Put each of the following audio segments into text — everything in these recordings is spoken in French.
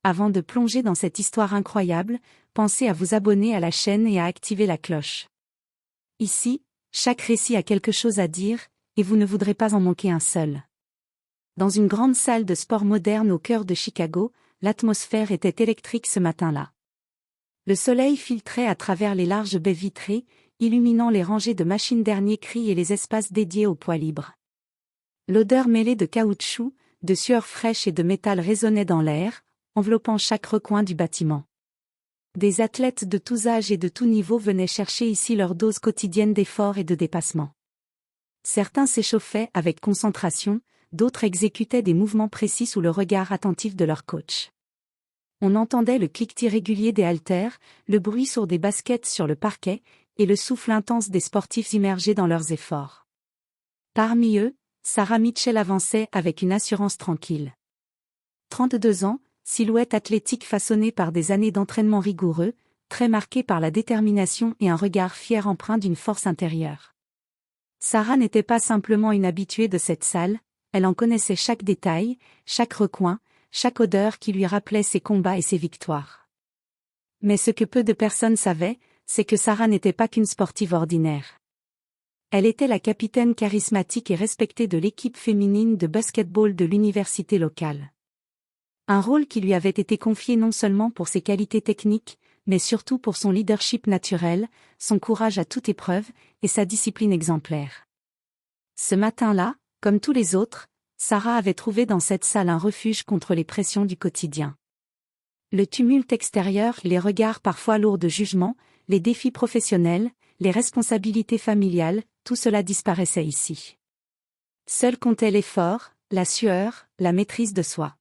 Avant de plonger dans cette histoire incroyable, pensez à vous abonner à la chaîne et à activer la cloche. Ici, chaque récit a quelque chose à dire, et vous ne voudrez pas en manquer un seul. Dans une grande salle de sport moderne au cœur de Chicago, l'atmosphère était électrique ce matin-là. Le soleil filtrait à travers les larges baies vitrées, illuminant les rangées de machines dernier cri et les espaces dédiés au poids libre. L'odeur mêlée de caoutchouc, de sueur fraîche et de métal résonnait dans l'air, enveloppant chaque recoin du bâtiment. Des athlètes de tous âges et de tous niveaux venaient chercher ici leur dose quotidienne d'efforts et de dépassement. Certains s'échauffaient avec concentration, d'autres exécutaient des mouvements précis sous le regard attentif de leur coach. On entendait le cliquetis régulier des haltères, le bruit sourd des baskets sur le parquet, et le souffle intense des sportifs immergés dans leurs efforts. Parmi eux, Sarah Mitchell avançait avec une assurance tranquille. 32 ans, silhouette athlétique façonnée par des années d'entraînement rigoureux, très marquée par la détermination et un regard fier empreint d'une force intérieure. Sarah n'était pas simplement une habituée de cette salle, elle en connaissait chaque détail, chaque recoin, chaque odeur qui lui rappelait ses combats et ses victoires. Mais ce que peu de personnes savaient, c'est que Sarah n'était pas qu'une sportive ordinaire. Elle était la capitaine charismatique et respectée de l'équipe féminine de basket-ball de l'université locale. Un rôle qui lui avait été confié non seulement pour ses qualités techniques, mais surtout pour son leadership naturel, son courage à toute épreuve, et sa discipline exemplaire. Ce matin-là, comme tous les autres, Sarah avait trouvé dans cette salle un refuge contre les pressions du quotidien. Le tumulte extérieur, les regards parfois lourds de jugement, les défis professionnels, les responsabilités familiales, tout cela disparaissait ici. Seul comptait l'effort, la sueur, la maîtrise de soi.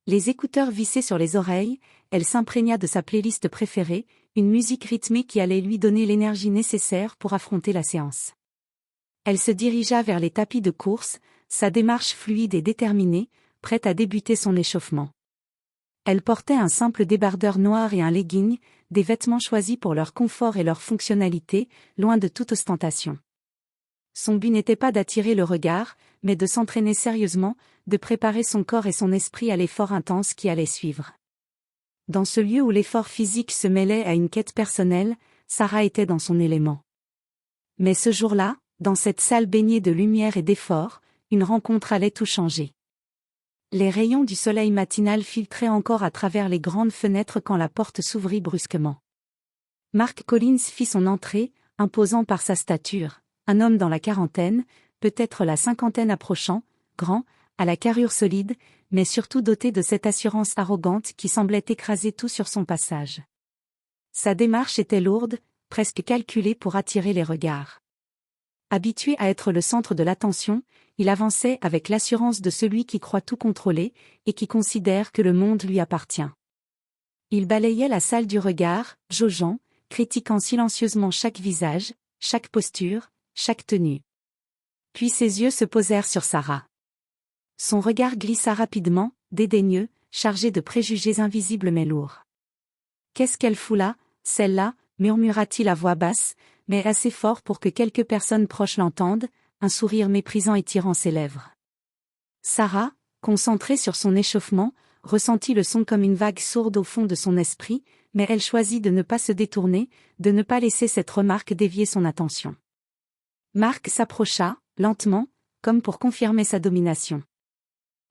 Les écouteurs vissés sur les oreilles, elle s'imprégna de sa playlist préférée, une musique rythmée qui allait lui donner l'énergie nécessaire pour affronter la séance. Elle se dirigea vers les tapis de course, sa démarche fluide et déterminée, prête à débuter son échauffement. Elle portait un simple débardeur noir et un legging, des vêtements choisis pour leur confort et leur fonctionnalité, loin de toute ostentation. Son but n'était pas d'attirer le regard, mais de s'entraîner sérieusement, de préparer son corps et son esprit à l'effort intense qui allait suivre. Dans ce lieu où l'effort physique se mêlait à une quête personnelle, Sarah était dans son élément. Mais ce jour-là, dans cette salle baignée de lumière et d'effort, une rencontre allait tout changer. Les rayons du soleil matinal filtraient encore à travers les grandes fenêtres quand la porte s'ouvrit brusquement. Mark Collins fit son entrée, imposant par sa stature, un homme dans la quarantaine, peut-être la cinquantaine approchant, grand, à la carrure solide, mais surtout doté de cette assurance arrogante qui semblait écraser tout sur son passage. Sa démarche était lourde, presque calculée pour attirer les regards. Habitué à être le centre de l'attention, il avançait avec l'assurance de celui qui croit tout contrôler, et qui considère que le monde lui appartient. Il balayait la salle du regard, jaugeant, critiquant silencieusement chaque visage, chaque posture, chaque tenue. Puis ses yeux se posèrent sur Sarah. Son regard glissa rapidement, dédaigneux, chargé de préjugés invisibles mais lourds. « Qu'est-ce qu'elle fout là, celle-là » murmura-t-il à voix basse, mais assez fort pour que quelques personnes proches l'entendent, un sourire méprisant étirant ses lèvres. Sarah, concentrée sur son échauffement, ressentit le son comme une vague sourde au fond de son esprit, mais elle choisit de ne pas se détourner, de ne pas laisser cette remarque dévier son attention. Mark s'approcha, lentement, comme pour confirmer sa domination.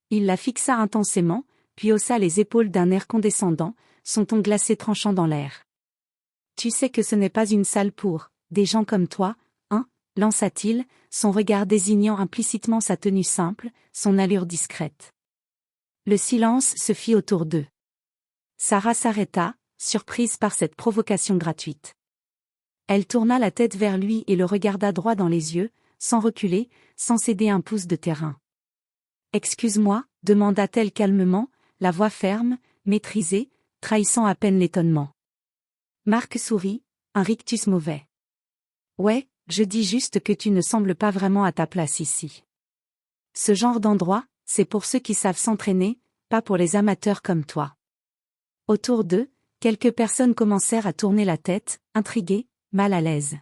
Il la fixa intensément, puis haussa les épaules d'un air condescendant, son ton glacé tranchant dans l'air. « Tu sais que ce n'est pas une salle pour des gens comme toi, hein » lança-t-il, son regard désignant implicitement sa tenue simple, son allure discrète. Le silence se fit autour d'eux. Sarah s'arrêta, surprise par cette provocation gratuite. Elle tourna la tête vers lui et le regarda droit dans les yeux, sans reculer, sans céder un pouce de terrain. « Excuse-moi » demanda-t-elle calmement, la voix ferme, maîtrisée, trahissant à peine l'étonnement. Mark sourit, un rictus mauvais. « Ouais, je dis juste que tu ne sembles pas vraiment à ta place ici. Ce genre d'endroit, c'est pour ceux qui savent s'entraîner, pas pour les amateurs comme toi. » Autour d'eux, quelques personnes commencèrent à tourner la tête, intriguées, mal à l'aise.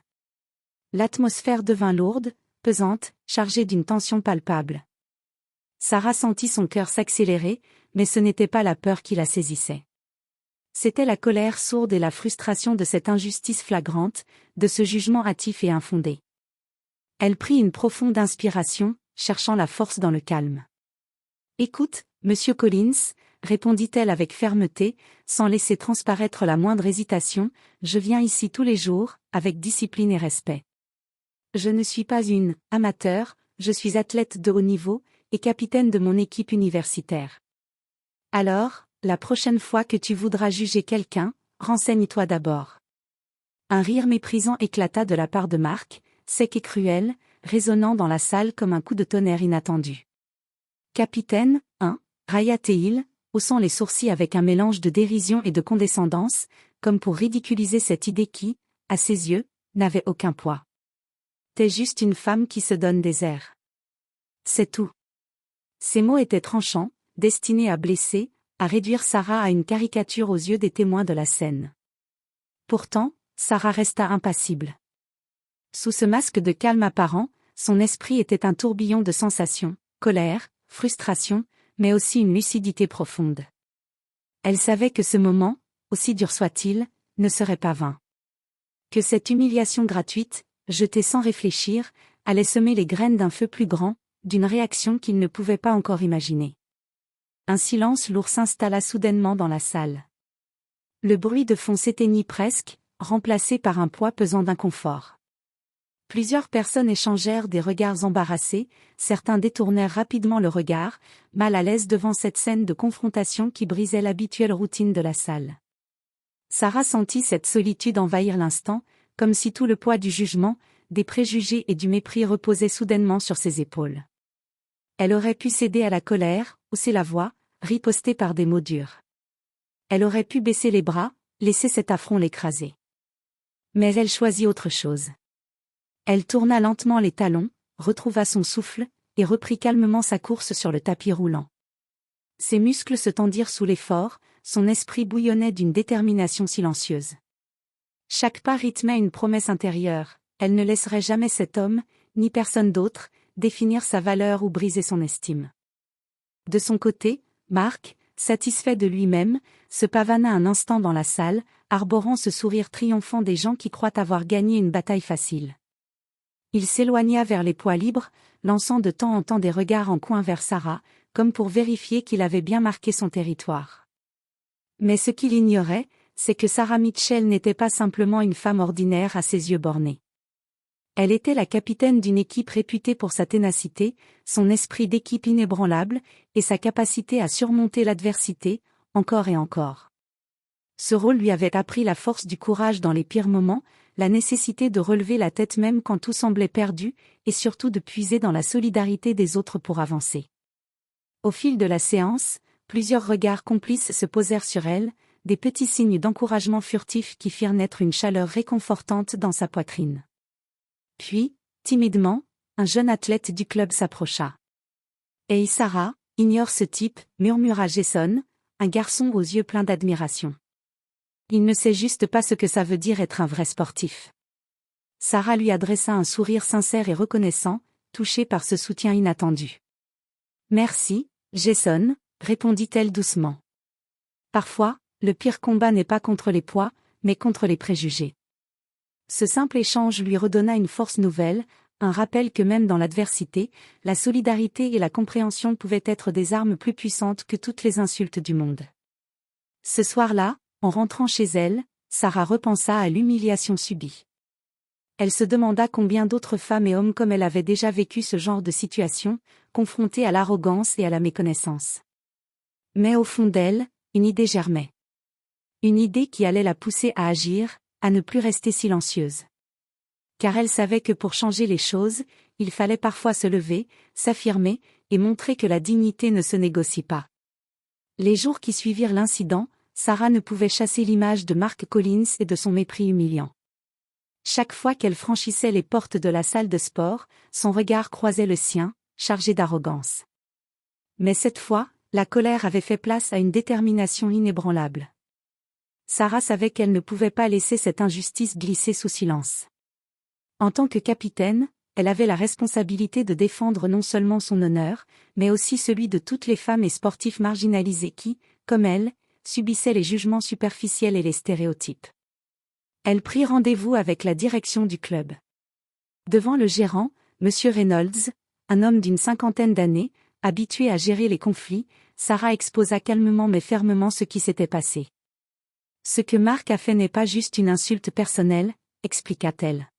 L'atmosphère devint lourde, pesante, chargée d'une tension palpable. Sarah sentit son cœur s'accélérer, mais ce n'était pas la peur qui la saisissait. C'était la colère sourde et la frustration de cette injustice flagrante, de ce jugement hâtif et infondé. Elle prit une profonde inspiration, cherchant la force dans le calme. « Écoute, Monsieur Collins, » répondit-elle avec fermeté, sans laisser transparaître la moindre hésitation, « je viens ici tous les jours, avec discipline et respect. Je ne suis pas une amateur, je suis athlète de haut niveau, et capitaine de mon équipe universitaire. Alors, la prochaine fois que tu voudras juger quelqu'un, renseigne-toi d'abord. » Un rire méprisant éclata de la part de Mark, sec et cruel, résonnant dans la salle comme un coup de tonnerre inattendu. « Capitaine, hein, railla-t-il, haussant les sourcils avec un mélange de dérision et de condescendance, comme pour ridiculiser cette idée qui, à ses yeux, n'avait aucun poids. « T'es juste une femme qui se donne des airs. C'est tout. » Ces mots étaient tranchants, destinés à blesser, à réduire Sarah à une caricature aux yeux des témoins de la scène. Pourtant, Sarah resta impassible. Sous ce masque de calme apparent, son esprit était un tourbillon de sensations, colère, frustration, mais aussi une lucidité profonde. Elle savait que ce moment, aussi dur soit-il, ne serait pas vain. Que cette humiliation gratuite, jetée sans réfléchir, allait semer les graines d'un feu plus grand, d'une réaction qu'il ne pouvait pas encore imaginer. Un silence lourd s'installa soudainement dans la salle. Le bruit de fond s'éteignit presque, remplacé par un poids pesant d'inconfort. Plusieurs personnes échangèrent des regards embarrassés, certains détournèrent rapidement le regard, mal à l'aise devant cette scène de confrontation qui brisait l'habituelle routine de la salle. Sarah sentit cette solitude envahir l'instant, comme si tout le poids du jugement, des préjugés et du mépris reposait soudainement sur ses épaules. Elle aurait pu céder à la colère, hausser la voix, riposter par des mots durs. Elle aurait pu baisser les bras, laisser cet affront l'écraser. Mais elle choisit autre chose. Elle tourna lentement les talons, retrouva son souffle, et reprit calmement sa course sur le tapis roulant. Ses muscles se tendirent sous l'effort, son esprit bouillonnait d'une détermination silencieuse. Chaque pas rythmait une promesse intérieure, elle ne laisserait jamais cet homme, ni personne d'autre, définir sa valeur ou briser son estime. De son côté, Mark, satisfait de lui-même, se pavana un instant dans la salle, arborant ce sourire triomphant des gens qui croient avoir gagné une bataille facile. Il s'éloigna vers les poids libres, lançant de temps en temps des regards en coin vers Sarah, comme pour vérifier qu'il avait bien marqué son territoire. Mais ce qu'il ignorait, c'est que Sarah Mitchell n'était pas simplement une femme ordinaire à ses yeux bornés. Elle était la capitaine d'une équipe réputée pour sa ténacité, son esprit d'équipe inébranlable, et sa capacité à surmonter l'adversité, encore et encore. Ce rôle lui avait appris la force du courage dans les pires moments, la nécessité de relever la tête même quand tout semblait perdu, et surtout de puiser dans la solidarité des autres pour avancer. Au fil de la séance, plusieurs regards complices se posèrent sur elle, des petits signes d'encouragement furtifs qui firent naître une chaleur réconfortante dans sa poitrine. Puis, timidement, un jeune athlète du club s'approcha. « Hey Sarah, ignore ce type, » murmura Jason, un garçon aux yeux pleins d'admiration. « Il ne sait juste pas ce que ça veut dire être un vrai sportif. » Sarah lui adressa un sourire sincère et reconnaissant, touchée par ce soutien inattendu. « Merci, Jason, » répondit-elle doucement. « Parfois, le pire combat n'est pas contre les poids, mais contre les préjugés. » Ce simple échange lui redonna une force nouvelle, un rappel que même dans l'adversité, la solidarité et la compréhension pouvaient être des armes plus puissantes que toutes les insultes du monde. Ce soir-là, en rentrant chez elle, Sarah repensa à l'humiliation subie. Elle se demanda combien d'autres femmes et hommes comme elle avaient déjà vécu ce genre de situation, confrontés à l'arrogance et à la méconnaissance. Mais au fond d'elle, une idée germait. Une idée qui allait la pousser à agir, à ne plus rester silencieuse. Car elle savait que pour changer les choses, il fallait parfois se lever, s'affirmer, et montrer que la dignité ne se négocie pas. Les jours qui suivirent l'incident, Sarah ne pouvait chasser l'image de Mark Collins et de son mépris humiliant. Chaque fois qu'elle franchissait les portes de la salle de sport, son regard croisait le sien, chargé d'arrogance. Mais cette fois, la colère avait fait place à une détermination inébranlable. Sarah savait qu'elle ne pouvait pas laisser cette injustice glisser sous silence. En tant que capitaine, elle avait la responsabilité de défendre non seulement son honneur, mais aussi celui de toutes les femmes et sportifs marginalisés qui, comme elle, subissaient les jugements superficiels et les stéréotypes. Elle prit rendez-vous avec la direction du club. Devant le gérant, M. Reynolds, un homme d'une cinquantaine d'années, habitué à gérer les conflits, Sarah exposa calmement mais fermement ce qui s'était passé. Ce que Mark a fait n'est pas juste une insulte personnelle, expliqua-t-elle.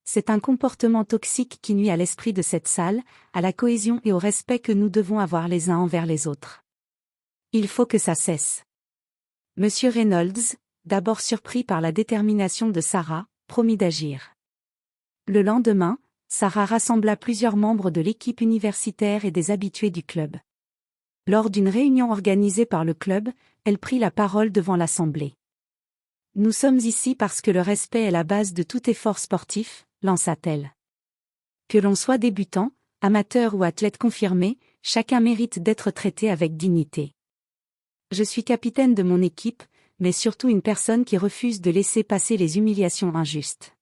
C'est un comportement toxique qui nuit à l'esprit de cette salle, à la cohésion et au respect que nous devons avoir les uns envers les autres. Il faut que ça cesse. M. Reynolds, d'abord surpris par la détermination de Sarah, promit d'agir. Le lendemain, Sarah rassembla plusieurs membres de l'équipe universitaire et des habitués du club. Lors d'une réunion organisée par le club, elle prit la parole devant l'assemblée. « Nous sommes ici parce que le respect est la base de tout effort sportif », lança-t-elle. Que l'on soit débutant, amateur ou athlète confirmé, chacun mérite d'être traité avec dignité. Je suis capitaine de mon équipe, mais surtout une personne qui refuse de laisser passer les humiliations injustes.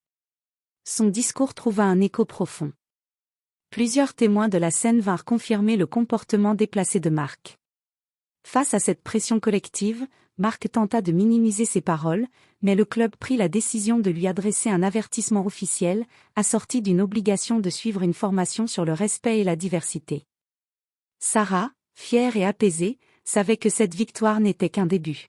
Son discours trouva un écho profond. Plusieurs témoins de la scène vinrent confirmer le comportement déplacé de Mark. Face à cette pression collective, Mark tenta de minimiser ses paroles, mais le club prit la décision de lui adresser un avertissement officiel, assorti d'une obligation de suivre une formation sur le respect et la diversité. Sarah, fière et apaisée, savait que cette victoire n'était qu'un début.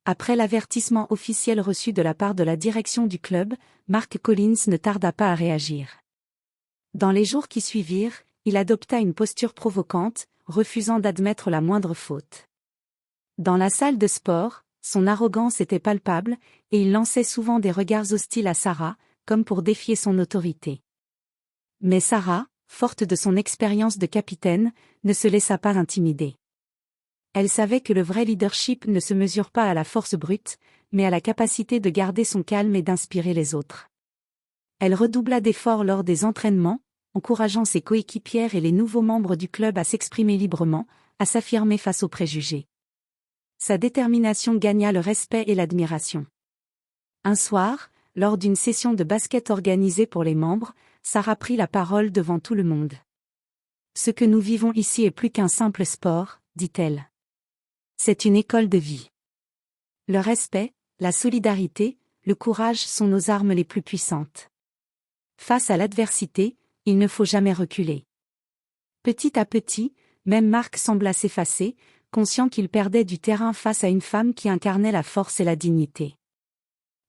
Après l'avertissement officiel reçu de la part de la direction du club, Mark Collins ne tarda pas à réagir. Dans les jours qui suivirent, il adopta une posture provocante, refusant d'admettre la moindre faute. Dans la salle de sport, son arrogance était palpable, et il lançait souvent des regards hostiles à Sarah, comme pour défier son autorité. Mais Sarah, forte de son expérience de capitaine, ne se laissa pas intimider. Elle savait que le vrai leadership ne se mesure pas à la force brute, mais à la capacité de garder son calme et d'inspirer les autres. Elle redoubla d'efforts lors des entraînements, encourageant ses coéquipières et les nouveaux membres du club à s'exprimer librement, à s'affirmer face aux préjugés. Sa détermination gagna le respect et l'admiration. Un soir, lors d'une session de basket organisée pour les membres, Sarah prit la parole devant tout le monde. « Ce que nous vivons ici est plus qu'un simple sport, dit-elle. C'est une école de vie. Le respect, la solidarité, le courage sont nos armes les plus puissantes. Face à l'adversité, il ne faut jamais reculer. » Petit à petit, même Mark sembla s'effacer, conscient qu'il perdait du terrain face à une femme qui incarnait la force et la dignité.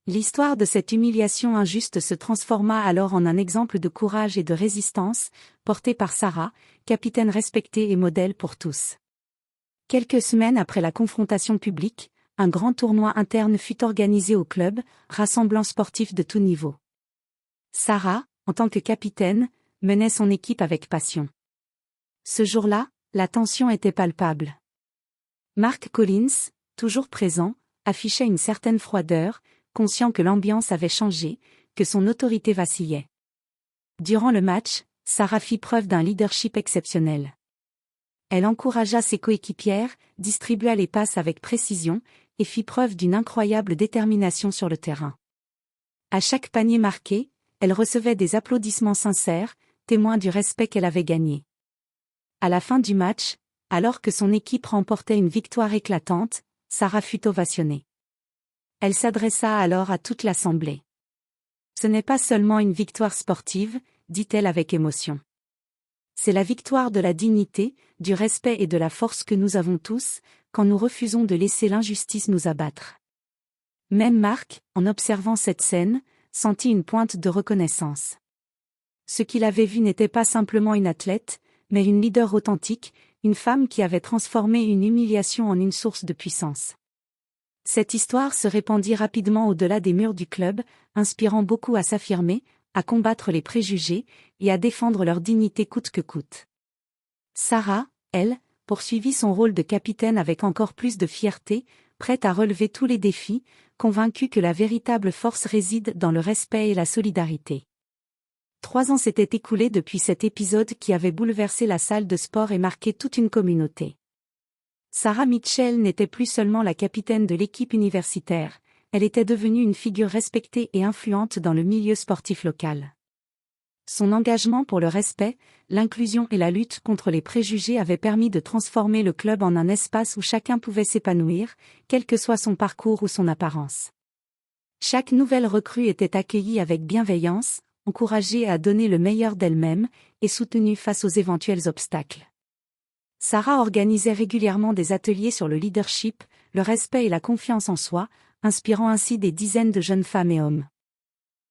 L'histoire de cette humiliation injuste se transforma alors en un exemple de courage et de résistance, porté par Sarah, capitaine respectée et modèle pour tous. Quelques semaines après la confrontation publique, un grand tournoi interne fut organisé au club, rassemblant sportifs de tout niveau. Sarah, en tant que capitaine, menait son équipe avec passion. Ce jour-là, la tension était palpable. Mark Collins, toujours présent, affichait une certaine froideur, conscient que l'ambiance avait changé, que son autorité vacillait. Durant le match, Sarah fit preuve d'un leadership exceptionnel. Elle encouragea ses coéquipières, distribua les passes avec précision, et fit preuve d'une incroyable détermination sur le terrain. À chaque panier marqué, elle recevait des applaudissements sincères, témoins du respect qu'elle avait gagné. À la fin du match, alors que son équipe remportait une victoire éclatante, Sarah fut ovationnée. Elle s'adressa alors à toute l'assemblée. « Ce n'est pas seulement une victoire sportive, » dit-elle avec émotion. « C'est la victoire de la dignité, du respect et de la force que nous avons tous, quand nous refusons de laisser l'injustice nous abattre. » Même Mark, en observant cette scène, sentit une pointe de reconnaissance. Ce qu'il avait vu n'était pas simplement une athlète, mais une leader authentique, une femme qui avait transformé une humiliation en une source de puissance. Cette histoire se répandit rapidement au-delà des murs du club, inspirant beaucoup à s'affirmer, à combattre les préjugés, et à défendre leur dignité coûte que coûte. Sarah, elle, poursuivit son rôle de capitaine avec encore plus de fierté, prête à relever tous les défis, convaincue que la véritable force réside dans le respect et la solidarité. 3 ans s'étaient écoulés depuis cet épisode qui avait bouleversé la salle de sport et marqué toute une communauté. Sarah Mitchell n'était plus seulement la capitaine de l'équipe universitaire, elle était devenue une figure respectée et influente dans le milieu sportif local. Son engagement pour le respect, l'inclusion et la lutte contre les préjugés avaient permis de transformer le club en un espace où chacun pouvait s'épanouir, quel que soit son parcours ou son apparence. Chaque nouvelle recrue était accueillie avec bienveillance, encouragée à donner le meilleur d'elle-même, et soutenue face aux éventuels obstacles. Sarah organisait régulièrement des ateliers sur le leadership, le respect et la confiance en soi, inspirant ainsi des dizaines de jeunes femmes et hommes.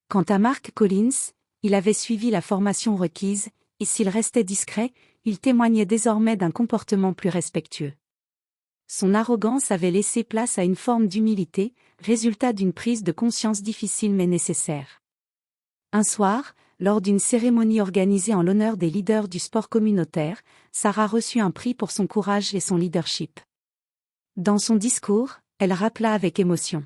Quant à Mark Collins, il avait suivi la formation requise, et s'il restait discret, il témoignait désormais d'un comportement plus respectueux. Son arrogance avait laissé place à une forme d'humilité, résultat d'une prise de conscience difficile mais nécessaire. Un soir, lors d'une cérémonie organisée en l'honneur des leaders du sport communautaire, Sarah reçut un prix pour son courage et son leadership. Dans son discours, elle rappela avec émotion.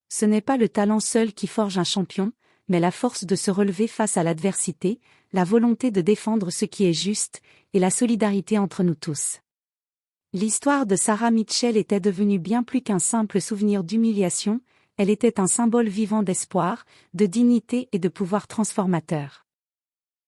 Ce n'est pas le talent seul qui forge un champion, mais la force de se relever face à l'adversité, la volonté de défendre ce qui est juste, et la solidarité entre nous tous. L'histoire de Sarah Mitchell était devenue bien plus qu'un simple souvenir d'humiliation, elle était un symbole vivant d'espoir, de dignité et de pouvoir transformateur.